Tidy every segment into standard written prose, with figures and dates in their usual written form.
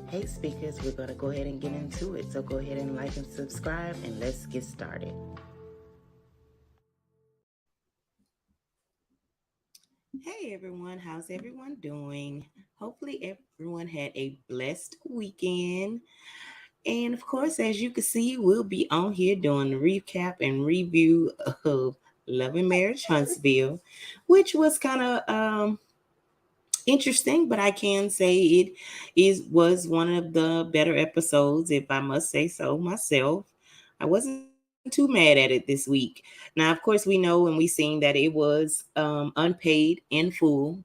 Hey speakers, we're going to go ahead and get into it. So go ahead and like and subscribe and let's get started. Hey everyone, how's everyone doing? Hopefully everyone had a blessed weekend. And of course, as you can see, we'll be on here doing the recap and review of Love and Marriage Huntsville, which was kind of interesting, but I can say it was one of the better episodes, if I must say so myself. I wasn't too mad at it this week. Now, of course, we know and we seen that it was unpaid in full.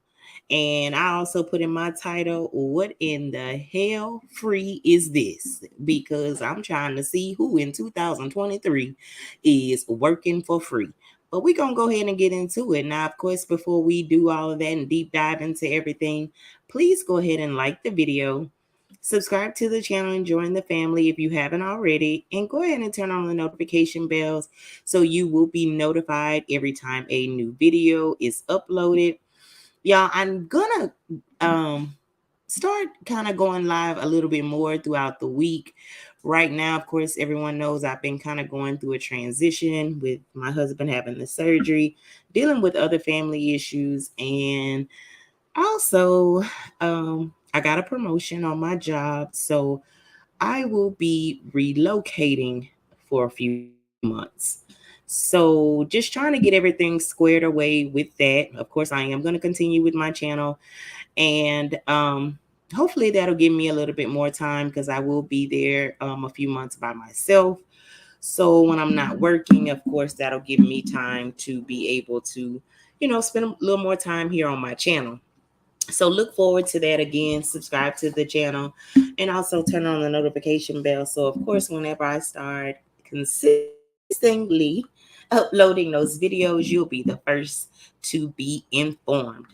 And I also put in my title, what in the hell free is this? Because I'm trying to see who in 2023 is working for free. But we're going to go ahead and get into it. Now, of course, before we do all of that and deep dive into everything, please go ahead and like the video, subscribe to the channel and join the family if you haven't already, and go ahead and turn on the notification bells so you will be notified every time a new video is uploaded. Y'all, I'm gonna start kind of going live a little bit more throughout the week. Right now, of course, everyone knows I've been kind of going through a transition with my husband having the surgery, dealing with other family issues, and also I got a promotion on my job. So I will be relocating for a few months. So just trying to get everything squared away with that. Of course, I am going to continue with my channel, and hopefully that'll give me a little bit more time because I will be there a few months by myself. So when I'm not working, of course, that'll give me time to be able to, spend a little more time here on my channel. So look forward to that. Again, subscribe to the channel and also turn on the notification bell. So of course, whenever I start consistently uploading those videos, you'll be the first to be informed.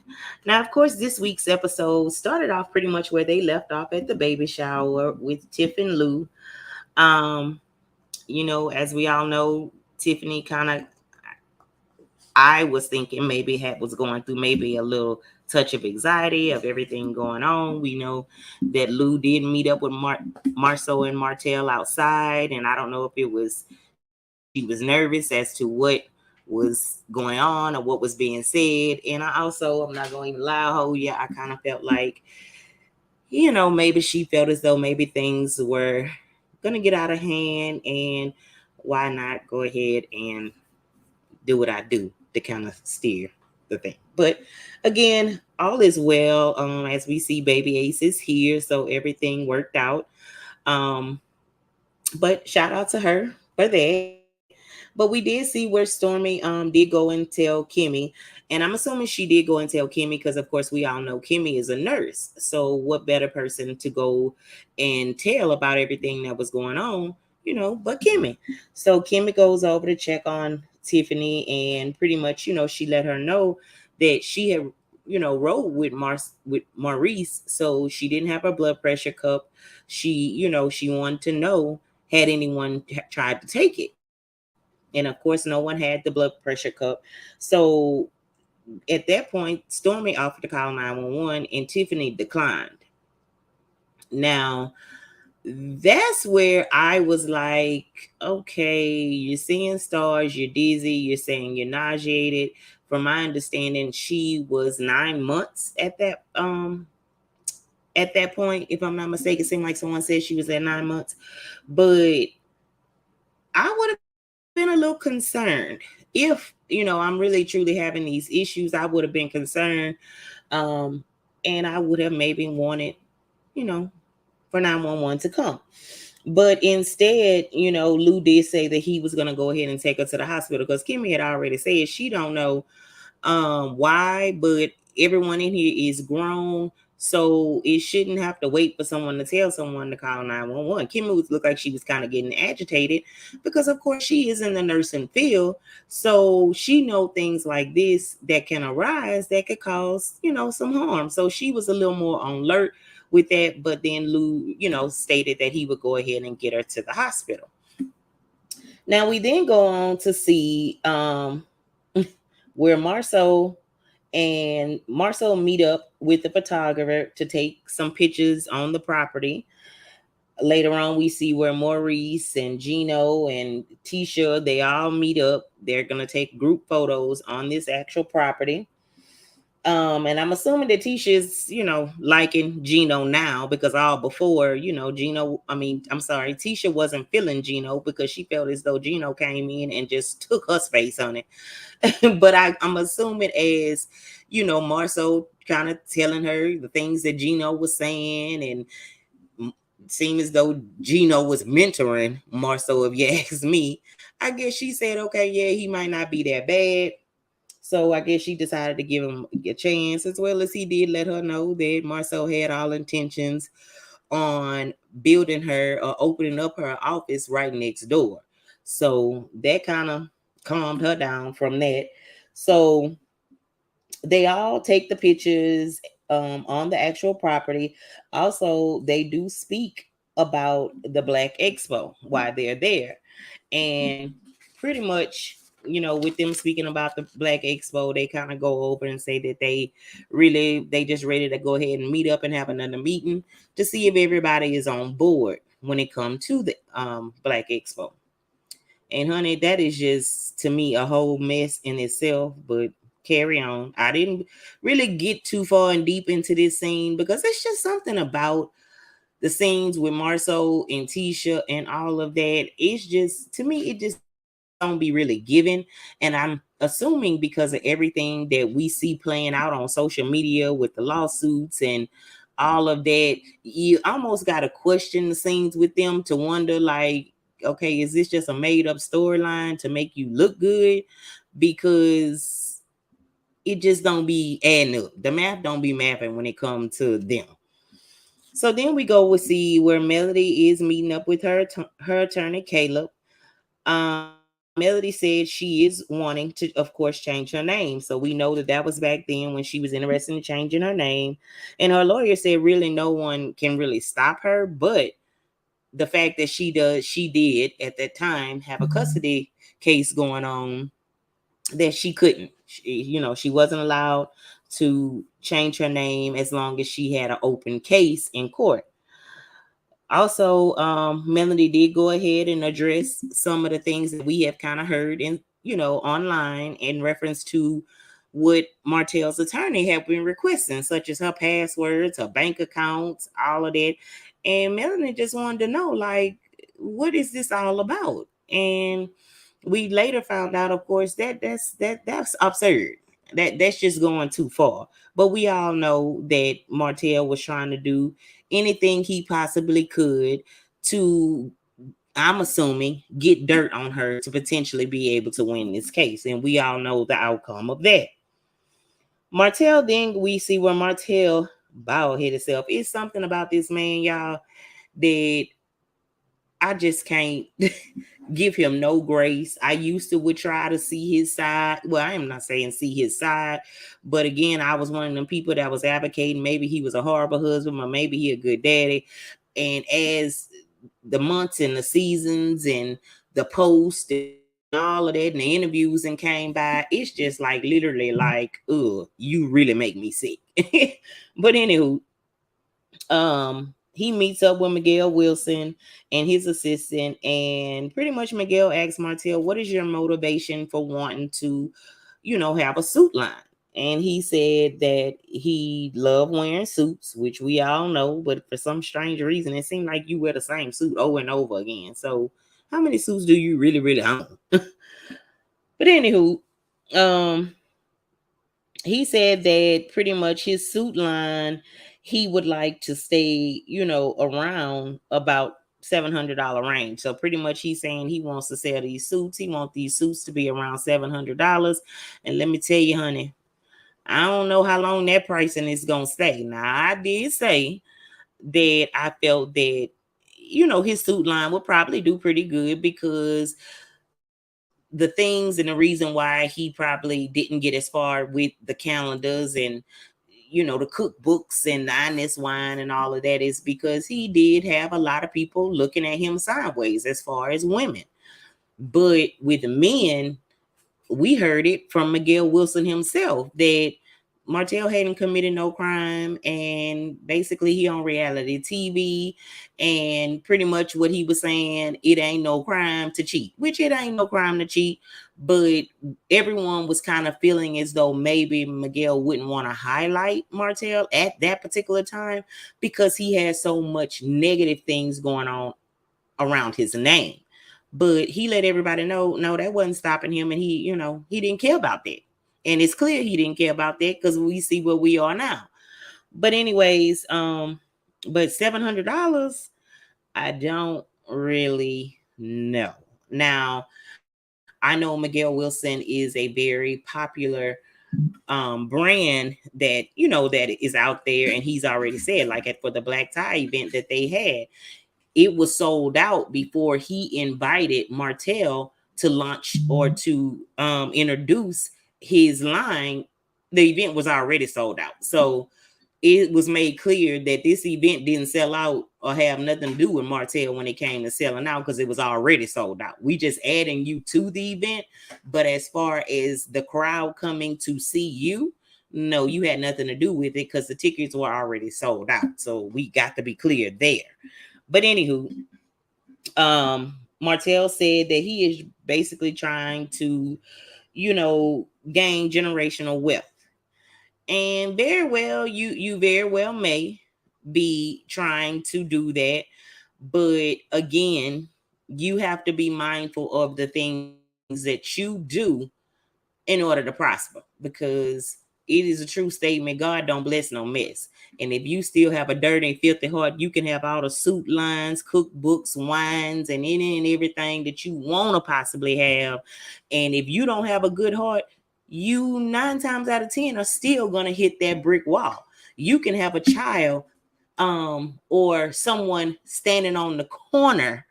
Now, of course, this week's episode started off pretty much where they left off at the baby shower with Tiff and Lou. Um, as we all know, Tiffany kind of, I was thinking maybe was going through maybe a little touch of anxiety of everything going on. We know that Lou did meet up with Marceau and Martell outside, and I don't know if it was she was nervous as to what was going on or what was being said. And I'm not going to even lie, I kind of felt like, maybe she felt as though maybe things were going to get out of hand, and why not go ahead and do what I do to kind of steer the thing. But again, all is well. As we see, baby Ace is here, so everything worked out. Um, but shout out to her for that. But we did see where Stormy did go and tell Kimmy, and I'm assuming she did go and tell Kimmy because of course we all know Kimmy is a nurse. So what better person to go and tell about everything that was going on, but Kimmy. So Kimmy goes over to check on Tiffany, and pretty much, she let her know that she had, rode with Maurice, so she didn't have her blood pressure cup. She wanted to know, had anyone tried to take it, and of course, no one had the blood pressure cup. So at that point, Stormy offered to call 911, and Tiffany declined. Now, that's where I was like, okay, you're seeing stars, you're dizzy, you're saying you're nauseated. From my understanding, she was 9 months at that point, if I'm not mistaken. It seemed like someone said she was at 9 months. But I would have been a little concerned if, I'm really truly having these issues. I would have been concerned. Um, and I would have maybe wanted, you know, for 911 to come. But instead, Lou did say that he was going to go ahead and take her to the hospital because Kimmy had already said she don't know why, but everyone in here is grown, so it shouldn't have to wait for someone to tell someone to call 911. Kimmy looked like she was kind of getting agitated because of course she is in the nursing field, so she know things like this that can arise that could cause some harm. So she was a little more on alert with that, but then Lou stated that he would go ahead and get her to the hospital. Now we then go on to see where Marceau And Marcel meet up with the photographer to take some pictures on the property. Later on, we see where Maurice and Gino and Tisha, they all meet up. They're gonna take group photos on this actual property. And I'm assuming that Tisha is, liking Gino now, because all before, Tisha wasn't feeling Gino because she felt as though Gino came in and just took her space on it. But I'm assuming, as Marceau kind of telling her the things that Gino was saying, and seemed as though Gino was mentoring Marceau, if you ask me. I guess she said, okay, yeah, he might not be that bad. So I guess she decided to give him a chance, as well as he did let her know that Marcel had all intentions on building her or opening up her office right next door. So that kind of calmed her down from that. So they all take the pictures on the actual property. Also, they do speak about the Black Expo while they're there. And pretty much, with them speaking about the Black Expo, they kind of go over and say that they just ready to go ahead and meet up and have another meeting to see if everybody is on board when it comes to the Black Expo. And honey, that is just, to me, a whole mess in itself. But carry on. I didn't really get too far and deep into this scene because it's just something about the scenes with Marceau and Tisha and all of that. It's just, to me, it just don't be really given. And I'm assuming because of everything that we see playing out on social media with the lawsuits and all of that, you almost got to question the scenes with them to wonder, like, okay, is this just a made up storyline to make you look good? Because it just don't be adding up. The math don't be mapping when it comes to them. So then we go with see where Melody is meeting up with her attorney Caleb. Melody said she is wanting to, of course, change her name. So we know that that was back then when she was interested in changing her name. And her lawyer said really no one can really stop her. But the fact that she did at that time have a custody case going on, that she couldn't. She wasn't allowed to change her name as long as she had an open case in court. Also, Melody did go ahead and address some of the things that we have kind of heard in, online in reference to what Martell's attorney have been requesting, such as her passwords, her bank accounts, all of that. And Melody just wanted to know, like, what is this all about? And we later found out, of course, that's absurd. That's just going too far. But we all know that Martell was trying to do anything he possibly could to, I'm assuming, get dirt on her to potentially be able to win this case. And we all know the outcome of that. Martell, then we see where Martell bowed head itself. It's something about this man, y'all, that I just can't give him no grace. I used to would try to see his side. Well, I am not saying see his side, but again, I was one of them people that was advocating maybe he was a horrible husband or maybe he a good daddy. And as the months and the seasons and the post and all of that and the interviews and came by, it's just like literally like, you really make me sick. But anywho, he meets up with Miguel Wilson and his assistant, and pretty much Miguel asks Martell, what is your motivation for wanting to, have a suit line? And he said that he loved wearing suits, which we all know, but for some strange reason, it seemed like you wear the same suit over and over again. So how many suits do you really, really own? But anywho, um, he said that pretty much his suit line, he would like to stay, around about $700 range. So pretty much he's saying he wants to sell these suits. He wants these suits to be around $700. And let me tell you, honey, I don't know how long that pricing is going to stay. Now, I did say that I felt that, his suit line would probably do pretty good because the things and the reason why he probably didn't get as far with the calendars and the cookbooks and the honest wine and all of that is because he did have a lot of people looking at him sideways as far as women. But with men, we heard it from Miguel Wilson himself that Martell hadn't committed no crime, and basically he on reality TV, and pretty much what he was saying, it ain't no crime to cheat, which it ain't no crime to cheat, but everyone was kind of feeling as though maybe Miguel wouldn't want to highlight Martell at that particular time because he had so much negative things going on around his name. But he let everybody know, no, that wasn't stopping him, and he didn't care about that. And it's clear he didn't care about that because we see where we are now. But anyways, but $700, I don't really know. Now, I know Miguel Wilson is a very popular brand that is out there, and he's already said, like for the black tie event that they had, it was sold out before he invited Martell to launch or to introduce his line. The event was already sold out. So it was made clear that this event didn't sell out or have nothing to do with Martell when it came to selling out, because it was already sold out. We just adding you to the event. But as far as the crowd coming to see you, no, you had nothing to do with it because the tickets were already sold out. So we got to be clear there. But anywho, Martell said that he is basically trying to, gain generational wealth. And very well, you very well may be trying to do that. But again, you have to be mindful of the things that you do in order to prosper, because it is a true statement. God don't bless no mess. And if you still have a dirty and filthy heart, you can have all the suit lines, cookbooks, wines, and any and everything that you want to possibly have. And if you don't have a good heart, you 9 times out of 10 are still going to hit that brick wall. You can have a child or someone standing on the corner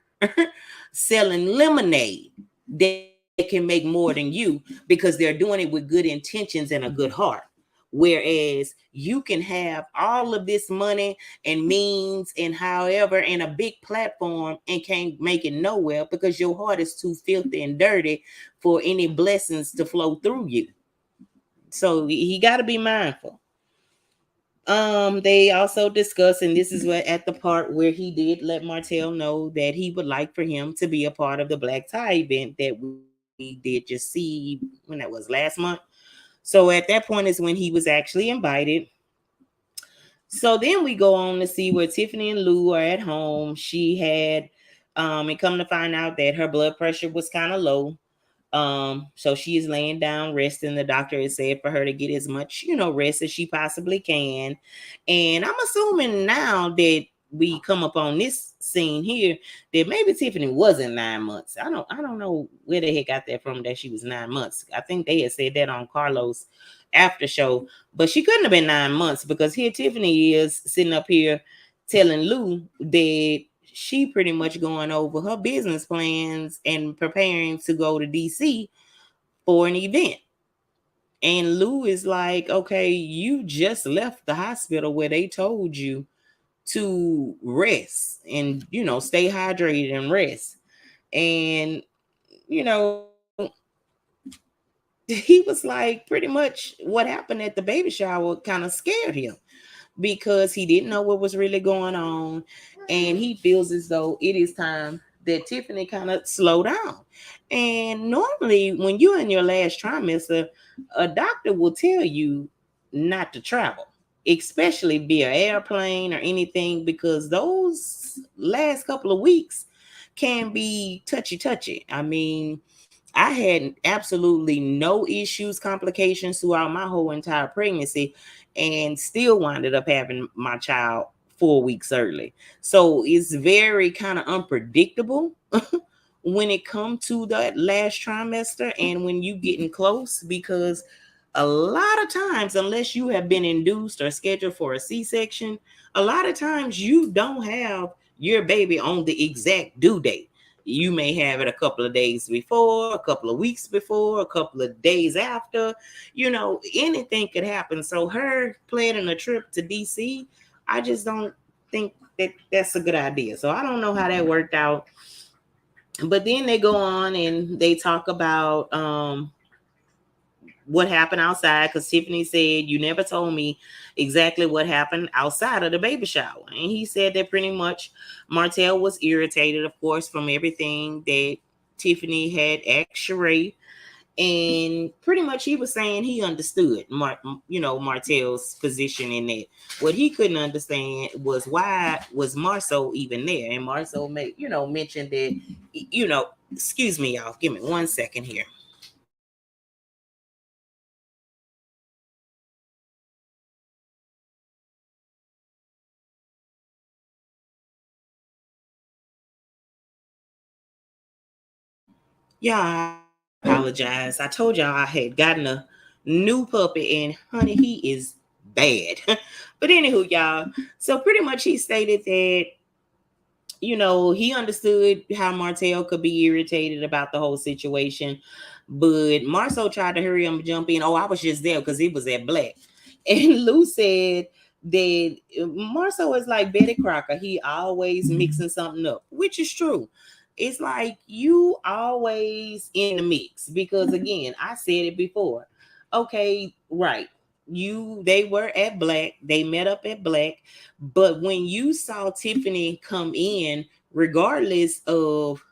selling lemonade that can make more than you because they're doing it with good intentions and a good heart. Whereas you can have all of this money and means and however and a big platform and can't make it nowhere because your heart is too filthy and dirty for any blessings to flow through you. So he got to be mindful. They also discuss, and this is what at the part where he did let Martell know that he would like for him to be a part of the black tie event that we did just see when that was last month. So at that point is when he was actually invited. So then we go on to see where Tiffany and Lou are at home. She had and come to find out that her blood pressure was kind of low. So she is laying down resting. The doctor has said for her to get as much, rest as she possibly can. And I'm assuming now that we come up on this scene here that maybe Tiffany wasn't 9 months. I don't know where the heck got that from, that she was 9 months. I think they had said that on Carlos after show, but she couldn't have been 9 months because here Tiffany is sitting up here telling Lou that she pretty much going over her business plans and preparing to go to DC for an event. And Lou is like, okay, you just left the hospital where they told you to rest and, stay hydrated and rest. And, you know, he was like, pretty much what happened at the baby shower kind of scared him because he didn't know what was really going on. And he feels as though it is time that Tiffany kind of slow down. And normally, when you're in your last trimester, a doctor will tell you not to travel, especially via airplane or anything, because those last couple of weeks can be touchy. I mean, I had absolutely no issues, complications throughout my whole entire pregnancy, and still winded up having my child 4 weeks early. So it's very kind of unpredictable when it comes to that last trimester and when you getting close, because a lot of times, unless you have been induced or scheduled for a C-section, a lot of times you don't have your baby on the exact due date. You may have it a couple of days before, a couple of weeks before, a couple of days after. Anything could happen. So her planning a trip to DC, I just don't think that that's a good idea. So I don't know how that worked out. But then they go on and they talk about what happened outside, because Tiffany said, you never told me exactly what happened outside of the baby shower. And he said that pretty much Martell was irritated, of course, from everything that Tiffany had asked Sheree. And pretty much he was saying he understood Martell's position in that. What he couldn't understand was why was Marceau even there. And Marceau mentioned that, excuse me, y'all, give me 1 second here. Yeah, I apologize. I told y'all I had gotten a new puppy, and honey, he is bad. But anywho, y'all. So pretty much he stated that he understood how Martell could be irritated about the whole situation, but Marceau tried to hurry him jump in. Oh, I was just there because it was at Black. And Lou said that Marceau is like Betty Crocker. He always mixing something up, which is true. It's like you always in the mix because again, I said it before. Okay, right. They were at Black. They met up at Black. But when you saw Tiffany come in, regardless of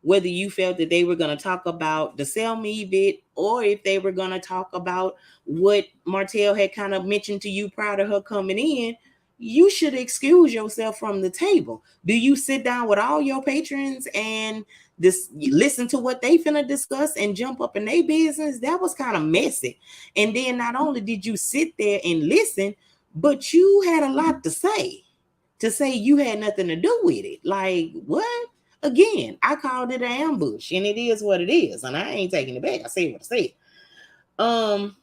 whether you felt that they were going to talk about the Sell Me bit or if they were going to talk about what Martell had kind of mentioned to you prior to her coming in, you should excuse yourself from the table. Do you sit down with all your patrons and listen to what they finna discuss and jump up in their business? That was kind of messy. And then not only did you sit there and listen, but you had a lot to say you had nothing to do with it. Like, what? Again, I called it an ambush, and it is what it is, and I ain't taking it back. I said what I said. Um,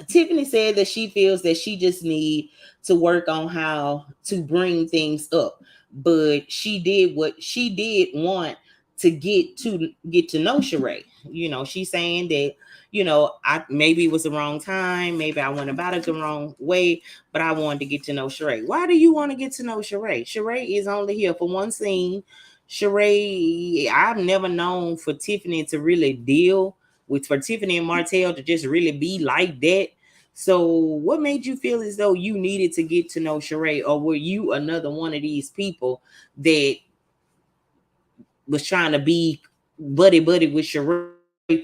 Tiffany said that she feels that she just need to work on how to bring things up, but she did what she did want to get to know Sheree. She's saying that I maybe it was the wrong time, maybe I went about it the wrong way, but I wanted to get to know Sheree. Why do you want to get to know Sheree? Sheree is only here for one scene. Sheree, I've never known for Tiffany to really deal for Tiffany and Martell to just really be like that. So what made you feel as though you needed to get to know Sheree, or were you another one of these people that was trying to be buddy with Sheree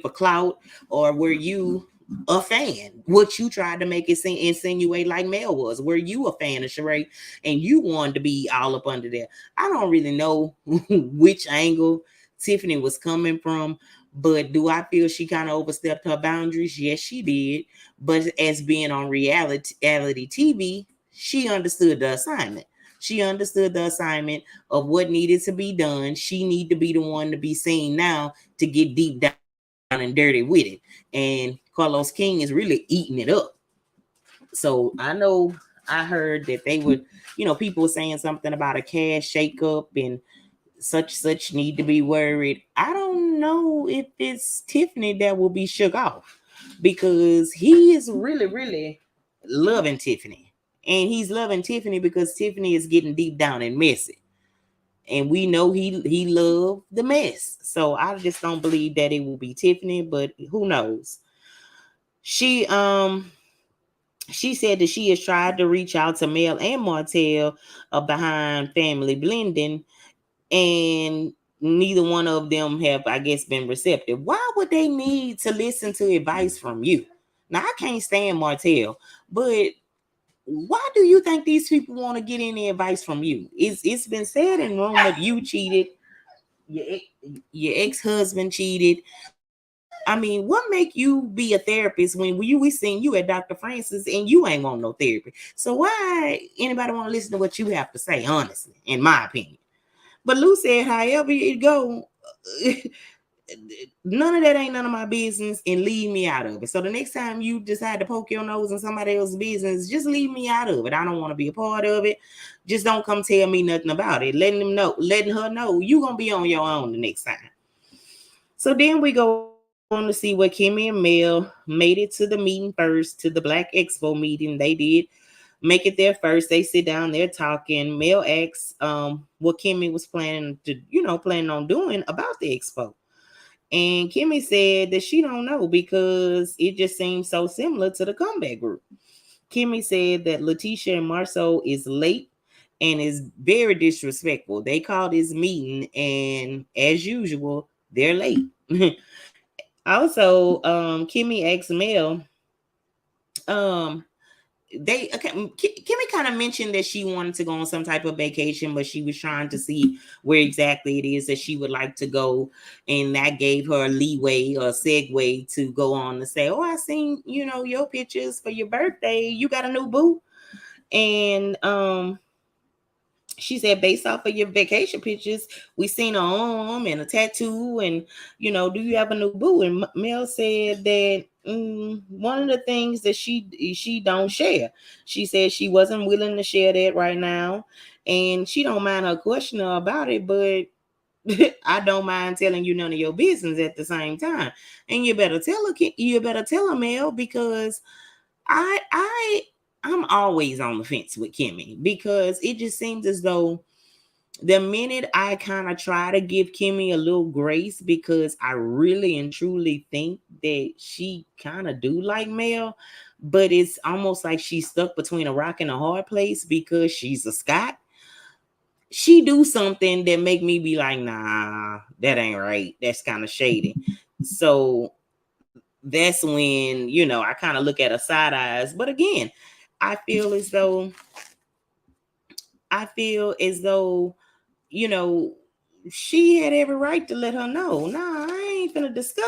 for clout, or were you a fan? What you tried to make it insinuate like Mel was. Were you a fan of Sheree and you wanted to be all up under there? I don't really know which angle Tiffany was coming from, but do I feel she kind of overstepped her boundaries? Yes, she did. But as being on reality TV, she understood the assignment. She understood the assignment of what needed to be done. She need to be the one to be seen now to get deep down and dirty with it. And Carlos King is really eating it up. So I know I heard that they would, people were saying something about a cash shakeup and such need to be worried. I don't know if it's Tiffany that will be shook off because he is really, really loving Tiffany. And he's loving Tiffany because Tiffany is getting deep down and messy. And we know he loved the mess. So I just don't believe that it will be Tiffany, but who knows? She said that she has tried to reach out to Mel and Martell behind family blending, and neither one of them have, I guess, been receptive. Why would they need to listen to advice from you? Now, I can't stand Martell, but why do you think these people want to get any advice from you? It's been said and rumored you cheated, your ex-husband cheated. I mean, what make you be a therapist when we seen you at Dr. Francis and you ain't want no therapy? So why anybody want to listen to what you have to say, honestly, in my opinion? But Lou said, however it go, none of that ain't none of my business and leave me out of it. So the next time you decide to poke your nose in somebody else's business, just leave me out of it. I don't want to be a part of it. Just don't come tell me nothing about it. Letting her know you gonna be on your own the next time. So then we go on to see what Kimmy and Mel made it to the meeting first, to the Black Expo meeting. They did make it there first. They sit down there talking. Mel asks what Kimmy was planning on doing about the expo. And Kimmy said that she don't know because it just seems so similar to the comeback group. Kimmy said that Letitia and Marceau is late and is very disrespectful. They called this meeting, and as usual, they're late. Also, Kimmy asked Mel, um, Kimmy kind of mentioned that she wanted to go on some type of vacation, but she was trying to see where exactly it is that she would like to go, and that gave her a leeway or a segue to go on to say, "Oh, I seen your pictures for your birthday. You got a new boo." And she said, based off of your vacation pictures, we seen an arm and a tattoo, and do you have a new boo? And Mel said that one of the things that she don't share. She said she wasn't willing to share that right now, and she don't mind her questioning her about it, but I don't mind telling you none of your business at the same time. And you better tell her. You better tell her, Mel, because I'm always on the fence with Kimmy because it just seems as though the minute I kind of try to give Kimmy a little grace because I really and truly think that she kind of do like Mel, but it's almost like she's stuck between a rock and a hard place because she's a Scott. She do something that make me be like, nah, that ain't right. That's kind of shady. So that's when, I kind of look at her side eyes. But again, I feel as though I feel as though, you know, she had every right to let her know, nah, I ain't gonna discuss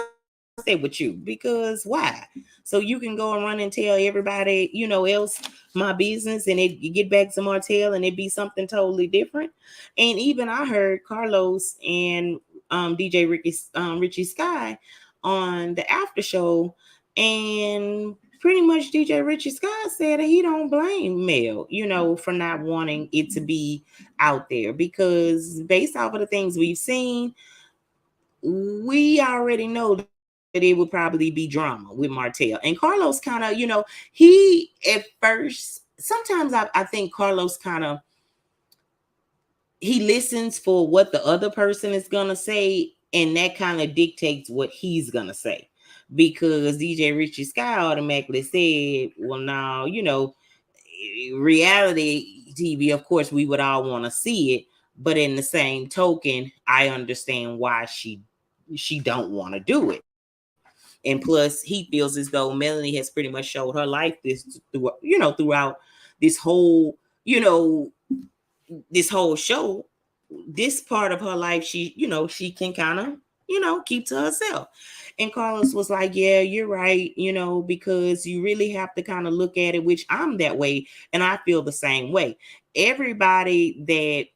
that with you because why? So you can go and run and tell everybody, else my business and it you get back to Martell and it be something totally different. And even I heard Carlos and DJ Richie Sky on the after show, and pretty much DJ Richie Scott said that he don't blame Mel, for not wanting it to be out there because based off of the things we've seen, we already know that it would probably be drama with Martell. And Carlos kind of, he at first, sometimes I think Carlos kind of he listens for what the other person is gonna say, and that kind of dictates what he's gonna say. Because DJ Richie Sky automatically said, "Well, now reality TV. Of course, we would all want to see it, but in the same token, I understand why she don't want to do it." And plus, he feels as though Melanie has pretty much showed her life throughout this whole you know this whole show, this part of her life, she can kind of, keep to herself. And Carlos was like, yeah, you're right, because you really have to kind of look at it, which I'm that way. And I feel the same way. Everybody that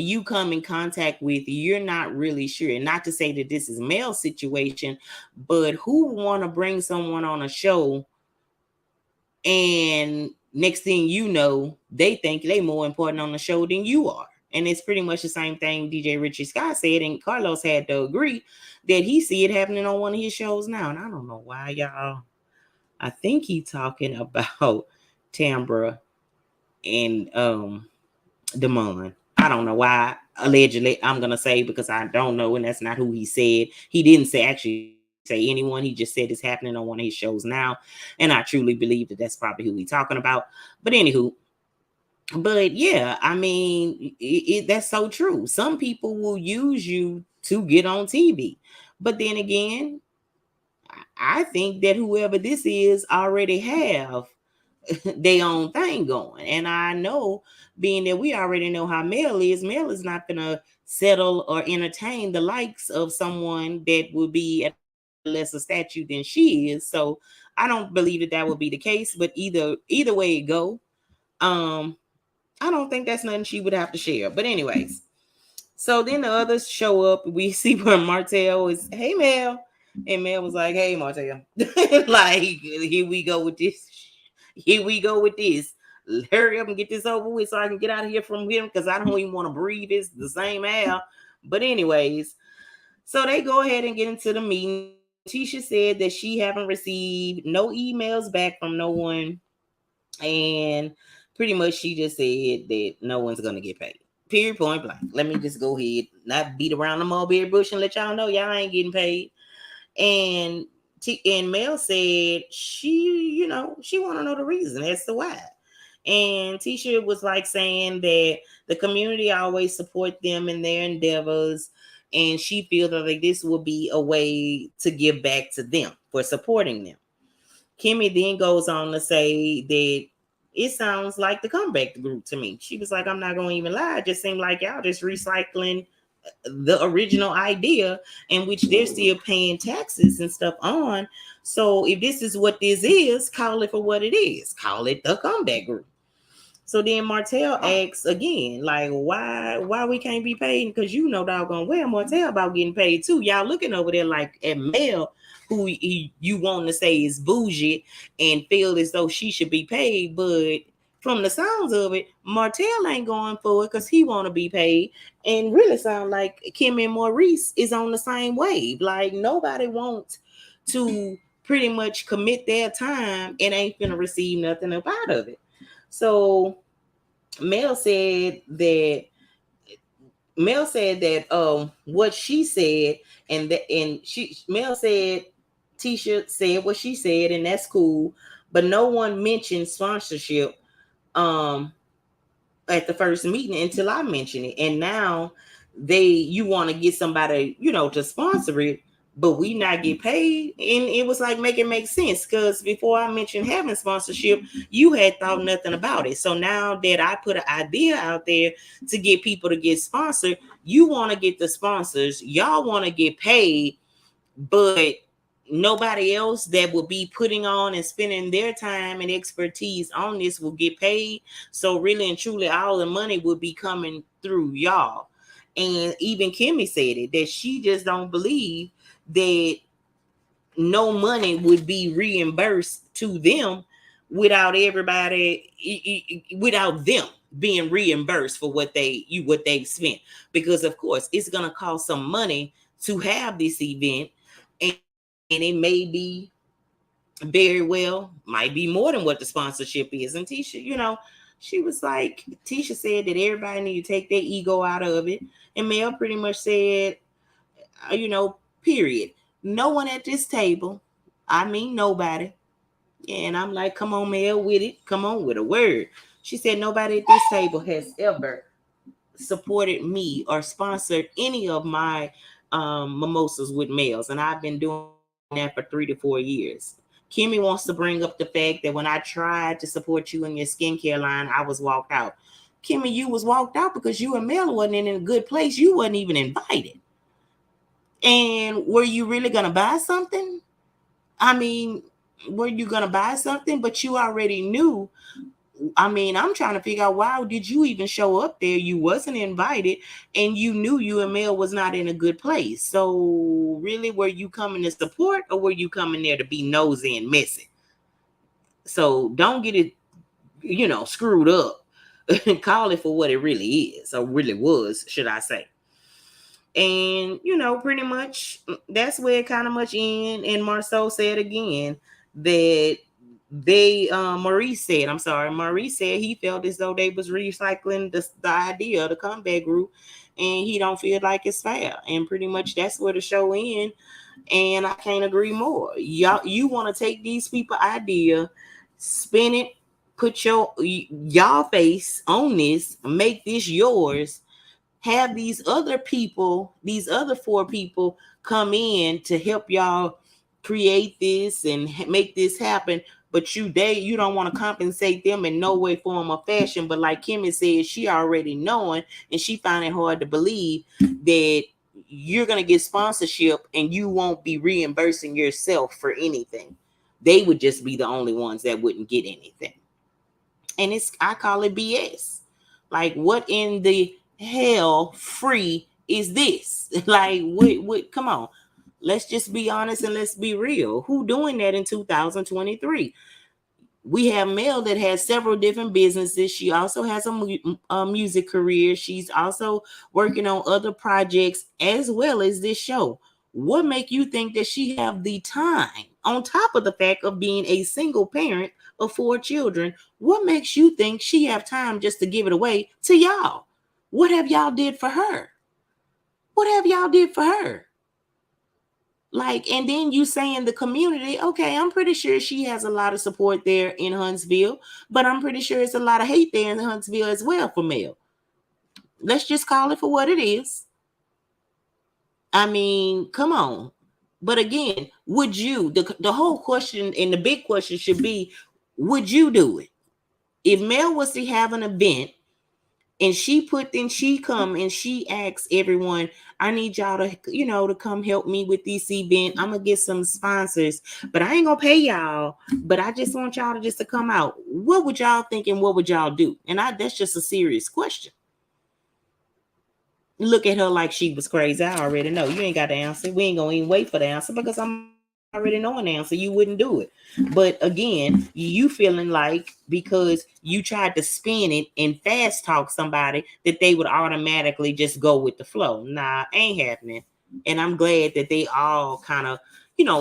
you come in contact with, you're not really sure. And not to say that this is male situation, but who want to bring someone on a show and next thing you know, they think they more important on the show than you are. And it's pretty much the same thing DJ Richie Scott said, and Carlos had to agree that he see it happening on one of his shows now. And I don't know why, y'all. I think he talking about Tambra and Damon. I don't know why. Allegedly, I'm gonna say because I don't know, and that's not who he said. He didn't say anyone. He just said it's happening on one of his shows now, and I truly believe that that's probably who he's talking about. But anywho, but yeah, I mean, that's so true. Some people will use you to get on TV, but then again, I think that whoever this is already have their own thing going. And I know, being that we already know how Mel is not gonna settle or entertain the likes of someone that will be at a lesser statue than she is. So I don't believe that that would be the case. But either way it go, um, I don't think that's nothing she would have to share. But anyways, so then the others show up. We see where Martell is, hey Mel. And Mel was like, hey Martell. Like, here we go with this. Here we go with this. Hurry up and get this over with so I can get out of here from him because I don't even want to breathe the same air. But anyways, so they go ahead and get into the meeting. Letitia said that she haven't received no emails back from no one. And pretty much she just said that no one's going to get paid. Period, point blank. Let me just go ahead, not beat around the mulberry bush and let y'all know y'all ain't getting paid. And Mel said she want to know the reason as to why. And Tisha was like saying that the community always support them in their endeavors, and she feels like this will be a way to give back to them for supporting them. Kimmy then goes on to say that it sounds like the comeback group to me. She was like, I'm not going to even lie. It just seemed like y'all just recycling the original idea in which they're still paying taxes and stuff on. So if this is what this is, call it for what it is. Call it the comeback group. So then Martell asks again, like, why we can't be paid? Because doggone well Martell about getting paid too. Y'all looking over there like at Mel, who you want to say is bougie and feel as though she should be paid, but from the sounds of it, Martell ain't going for it because he want to be paid, and really sound like Kim and Maurice is on the same wave. Like nobody wants to pretty much commit their time and ain't gonna receive nothing up out of it. So Mel said that what she said, Mel said Tisha said what she said, and that's cool, but no one mentioned sponsorship at the first meeting until I mentioned it. And now you want to get somebody, to sponsor it, but we not get paid. And it was like make sense, because before I mentioned having sponsorship, you had thought nothing about it. So now that I put an idea out there to get people to get sponsored, you want to get the sponsors, y'all want to get paid, but nobody else that will be putting on and spending their time and expertise on this will get paid. So really and truly, all the money will be coming through y'all. And even Kimmy said it, that she just don't believe that no money would be reimbursed to them without without them being reimbursed for what they've spent. Because of course it's going to cost some money to have this event, and it may be very well might be more than what the sponsorship is. And Tisha, she was like, Tisha said that everybody need to take their ego out of it, and Mel pretty much said, period, no one at this table, I mean nobody. And I'm like, come on Mel with it, come on with a word. She said nobody at this table has ever supported me or sponsored any of my mimosas with males, and I've been doing that for 3 to 4 years. Kimmy wants to bring up the fact that when I tried to support you in your skincare line, I was walked out. Kimmy, you was walked out because you and Mel wasn't in a good place. You wasn't even invited. And were you really gonna buy something? I mean, were you gonna buy something? But you already knew. I mean, I'm trying to figure out, why did you even show up there? You wasn't invited, and you knew you and Mel was not in a good place. So really, were you coming to support, or were you coming there to be nosy and messy? So don't get it, screwed up. Call it for what it really is, or really was, should I say. And pretty much that's where it kind of much in. And Marceau said again that Maurice said he felt as though they was recycling the idea of the comeback group, and he don't feel like it's fair. And pretty much that's where the show in. And I can't agree more. You want to take these people idea, spin it, put y'all face on this, make this yours, have these other 4 people come in to help y'all create this and make this happen. But you don't want to compensate them in no way, form, or fashion. But like Kimmy said, she already knowing, and she find it hard to believe that you're going to get sponsorship and you won't be reimbursing yourself for anything. They would just be the only ones that wouldn't get anything. And I call it BS. Like, what in the hell free is this? Like, what come on. Let's just be honest and let's be real. Who doing that in 2023? We have Mel that has several different businesses. She also has a music career. She's also working on other projects as well as this show. What make you think that she have the time, on top of the fact of being a single parent of 4 children? What makes you think she have time just to give it away to y'all? What have y'all did for her? What have y'all did for her? Like, and then you saying the community, okay, I'm pretty sure she has a lot of support there in Huntsville, but I'm pretty sure it's a lot of hate there in Huntsville as well for Mel. Let's just call it for what it is. I mean, come on. But again, would you, the whole question and the big question should be, would you do it? If Mel was to have an event and she come and she asks everyone, I need y'all to, to come help me with this event. I'm gonna get some sponsors, but I ain't gonna pay y'all, but I just want y'all to just to come out. What would y'all think and what would y'all do? And that's just a serious question. Look at her like she was crazy. I already know. You ain't got the answer. We ain't gonna even wait for the answer because I'm already know an answer. You wouldn't do it. But again, you feeling like because you tried to spin it and fast talk somebody that they would automatically just go with the flow. Nah, ain't happening. And I'm glad that they all kind of,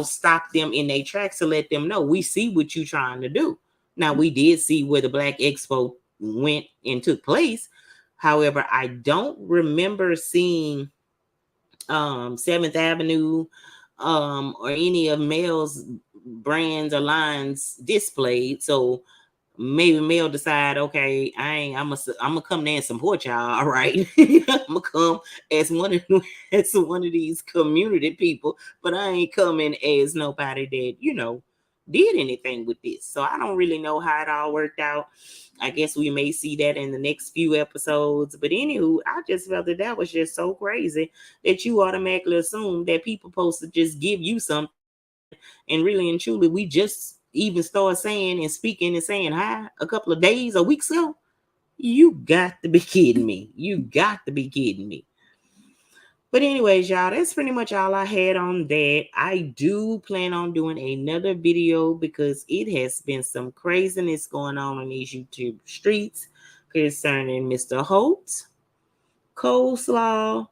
stop them in their tracks to let them know we see what you trying to do. Now we did see where the Black Expo went and took place. However, I don't remember seeing 7th Avenue or any of Mel's brands or lines displayed. So maybe Mel decide, okay, I'm gonna come there and support y'all. All right, I'm gonna come as one of these community people, but I ain't coming as nobody that did anything with this. So I don't really know how it all worked out. I guess we may see that in the next few episodes. But anywho, I just felt that was just so crazy that you automatically assume that people supposed to just give you something. And really and truly, we just even started saying and speaking and saying hi a couple of days or weeks ago. You got to be kidding me. You got to be kidding me. But anyways, y'all, that's pretty much all I had on that. I do plan on doing another video because it has been some craziness going on these YouTube streets concerning Mr. Holt, Coleslaw,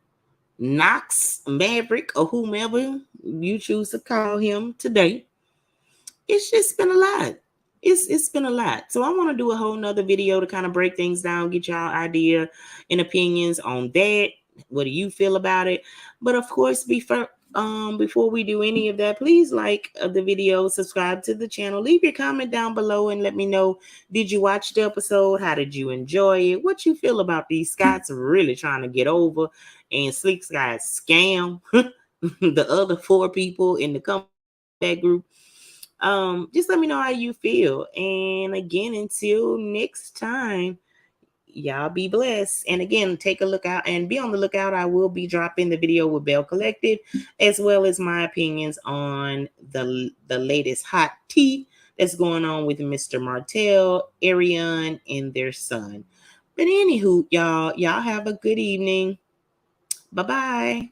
Knox, Maverick, or whomever you choose to call him today. It's just been a lot. It's been a lot. So I want to do a whole nother video to kind of break things down, get y'all idea and opinions on that. What do you feel about it? But of course, before we do any of that, please like the video, subscribe to the channel, leave your comment down below and let me know, did you watch the episode? How did you enjoy it? What you feel about these Scots really trying to get over and Slick Scott's scam the other 4 people in the comeback group? Just let me know how you feel. And again, until next time, y'all be blessed. And again, take a look out and be on the lookout. I will be dropping the video with Bell Collective, as well as my opinions on the latest hot tea that's going on with Mr. Martell, Ariane, and their son. But anywho, y'all have a good evening. Bye-bye.